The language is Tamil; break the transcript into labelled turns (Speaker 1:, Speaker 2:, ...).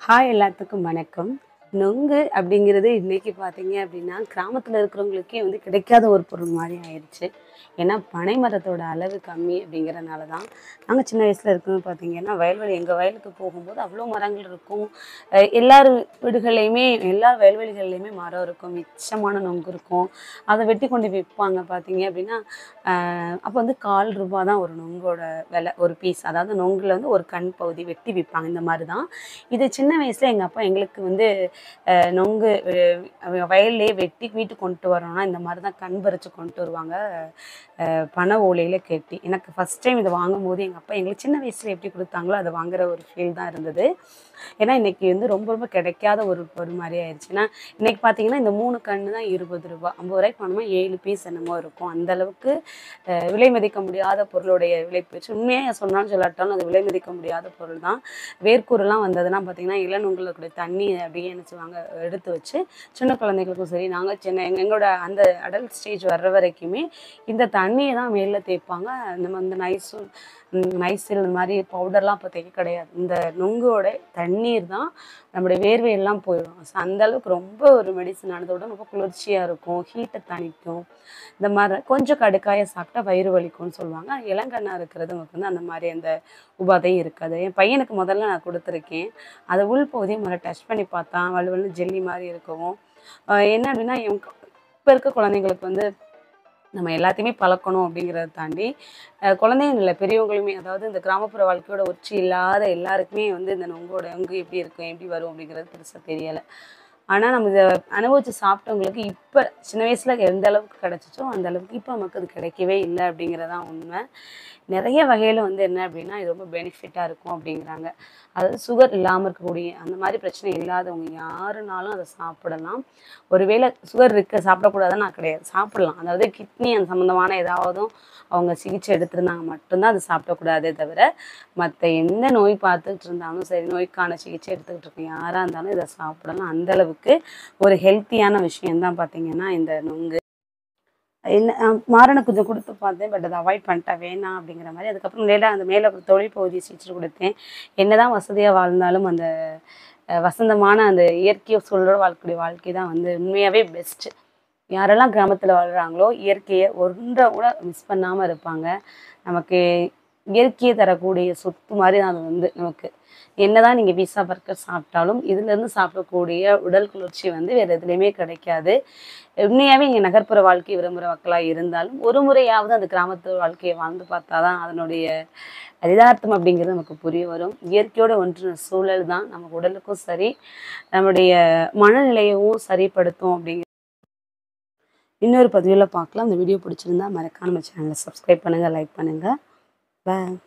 Speaker 1: ஹாய் எல்லாத்துக்கும் வணக்கம். நொங்கு அப்படிங்கிறது இன்றைக்கி பார்த்தீங்க அப்படின்னா கிராமத்தில் இருக்கிறவங்களுக்கே வந்து கிடைக்காத ஒரு பொருள் மாதிரி ஆயிடுச்சு. ஏன்னா பனை மரத்தோட அளவு கம்மி அப்படிங்கிறனால தான். நாங்கள் சின்ன வயசில் இருக்கும்போது பார்த்தீங்கன்னா வயல்வெளி எங்கள் வயலுக்கு போகும்போது அவ்வளோ மரங்கள் இருக்கும். எல்லார் வீடுகள்லையுமே எல்லா வயல்வெளிகள்லையுமே மரம் இருக்கும், மிச்சமான நொங்கு இருக்கும். அதை வெட்டி கொண்டு விற்பாங்க பார்த்தீங்க அப்படின்னா. அப்போ வந்து ரூபா தான் ஒரு நொங்கோட விலை, ஒரு பீஸ். அதாவது நொங்கில் வந்து ஒரு கண் பகுதி வெட்டி விற்பாங்க. இந்த மாதிரி தான் இது சின்ன வயசில் எங்கள் அப்பா எங்களுக்கு வந்து நொங்கு வயல்லையே வெட்டி வீட்டுக்கு கொண்டு வரோன்னா இந்த மாதிரி தான் கண் பறித்து கொண்டு வருவாங்க, பனை ஓலையில் கட்டி. எனக்கு ஃபஸ்ட் டைம் இதை வாங்கும்போது எங்கள் அப்பா எங்களுக்கு சின்ன வயசில் எப்படி கொடுத்தாங்களோ அதை வாங்குகிற ஒரு ஃபீல் தான் இருந்தது. ஏன்னா இன்றைக்கி வந்து ரொம்ப ரொம்ப கிடைக்காத ஒரு பொருள் மாதிரி ஆயிடுச்சு. ஏன்னா இன்றைக்கி பார்த்தீங்கன்னா இந்த 3 கன்று தான் ₹20, ₹50 வாங்கினா 7 பீஸ் என்னமோ இருக்கும். அந்தளவுக்கு விலை மதிக்க முடியாத பொருளுடைய விலை போயிடுச்சு. உண்மையாக சொன்னாலும் சொல்லாட்டாலும் அது விலை மதிக்க முடியாத பொருள் தான். வேர்க்கூரெல்லாம் வந்ததுன்னா பார்த்தீங்கன்னா இளநுங்கில் கூடிய தண்ணி அப்படியே என்ன செய்வாங்க எடுத்து வச்சு சின்ன குழந்தைகளுக்கும் சரி, நாங்கள் எங்களோட அந்த அடல்ட் ஸ்டேஜ் வர்ற வரைக்குமே இந்த தண்ணியை தான் மேலே தேய்ப்பாங்க. நம்ம இந்த நைசில் இந்த மாதிரி பவுடர்லாம் அப்போ தேய்க்க கிடையாது. இந்த நொங்கோட தண்ணீர் தான் நம்முடைய வேர்வையெல்லாம் போயிடும். ஸோ அந்தளவுக்கு ரொம்ப ஒரு மெடிசன் ஆனதோட ரொம்ப குளிர்ச்சியாக இருக்கும், ஹீட்டை தணிக்கும். இந்த மாதிரி கொஞ்சம் கடுக்காயை சாப்பிட்டா வயிறு வலிக்கும்னு சொல்லுவாங்க. இளங்கண்ணா இருக்கிறது நமக்கு வந்து அந்த மாதிரி அந்த உபாதையும் இருக்காது. என் பையனுக்கு முதல்ல நான் கொடுத்துருக்கேன். அதை உள்பகுதியை முதல்ல டச் பண்ணி பார்த்தான். வலுவலு ஜெல்லி மாதிரி இருக்கவும் என்ன அப்படின்னா இப்போ இருக்க குழந்தைங்களுக்கு வந்து நம்ம எல்லாத்தையுமே பழக்கணும் அப்படிங்கிறத தாண்டி குழந்தைங்க இல்லை பெரியவங்களுமே, அதாவது இந்த கிராமப்புற வாழ்க்கையோட உச்சி இல்லாத எல்லாருக்குமே வந்து இந்த நொங்கு எப்படி இருக்கும் எப்படி வரும் அப்படிங்கிறது பெருசாக தெரியலை. ஆனால் நம்ம இதை அனுபவித்து சாப்பிட்டவங்களுக்கு இப்போ சின்ன வயசில் எந்த அளவுக்கு கிடச்சிச்சோ அந்த அளவுக்கு இப்போ நமக்கு அது கிடைக்கவே இல்லை அப்படிங்கிறதான் உண்மை. நிறைய வகையில் வந்து என்ன அப்படின்னா இது ரொம்ப பெனிஃபிட்டாக இருக்கும் அப்படிங்கிறாங்க. அதாவது சுகர் இல்லாமல் இருக்கக்கூடிய அந்த மாதிரி பிரச்சனை இல்லாதவங்க யாருனாலும் அதை சாப்பிடலாம். ஒருவேளை சுகர் சாப்பிடக்கூடாதுன்னு நான் கிடையாது, சாப்பிடலாம். அதாவது கிட்னி அந்த சம்மந்தமான ஏதாவதும் அவங்க சிகிச்சை எடுத்திருந்தாங்க மட்டும்தான் அதை சாப்பிடக்கூடாதே தவிர மற்ற எந்த நோய் பார்த்துக்கிட்டு இருந்தாலும் சரி, நோய்க்கான சிகிச்சை எடுத்துக்கிட்டு இருக்க யாராக இருந்தாலும் இதை சாப்பிடலாம். அந்தளவுக்கு ஒரு ஹெல்த்தியான விஷயந்தான் பார்த்தீங்கன்னா இந்த நொங்கு. என்ன மாரணை கொஞ்சம் கொடுத்து பார்த்தேன், பட் அதை அவாய்ட் பண்ணிட்டேன், வேணாம் அப்படிங்கிற மாதிரி. அதுக்கப்புறம் லேட்டாக அந்த மேலே தொழில் பகுதி சீச்சு கொடுத்தேன். என்ன தான் வசதியாக வாழ்ந்தாலும் அந்த வசந்தமான அந்த இயற்கையை சொல்கிற வாழ்க்கை தான் வந்து உண்மையாகவே பெஸ்ட்டு. யாரெல்லாம் கிராமத்தில் வாழ்கிறாங்களோ இயற்கையை ஒன்றை கூட மிஸ் பண்ணாமல் இருப்பாங்க. நமக்கு இயற்கையை தரக்கூடிய சொத்து மாதிரி தான் அது வந்து நமக்கு. என்னதான் நீங்கள் பீஸா பர்கர் சாப்பிட்டாலும் இதுலேருந்து சாப்பிடக்கூடிய உடல் குளிர்ச்சி வந்து வேறு எதுலேயுமே கிடைக்காது. உண்மையாகவே இங்கே நகர்ப்புற வாழ்க்கை விரும்புகிற மக்களாக இருந்தாலும் ஒரு முறையாவது அந்த கிராமத்து வாழ்க்கையை வாழ்ந்து பார்த்தா தான் அதனுடைய யதார்த்தம் அப்படிங்கிறது நமக்கு புரிய வரும். இயற்கையோட ஒன்றின சூழல் தான் நமக்கு உடலுக்கும் சரி, நம்முடைய மனநிலையவும் சரிப்படுத்தும் அப்படிங்கிற. இன்னொரு பதிவில் பார்க்கலாம். அந்த வீடியோ பிடிச்சிருந்தா மறக்காம நம்ம சேனலை சப்ஸ்கிரைப் பண்ணுங்கள், லைக் பண்ணுங்கள். பாய்.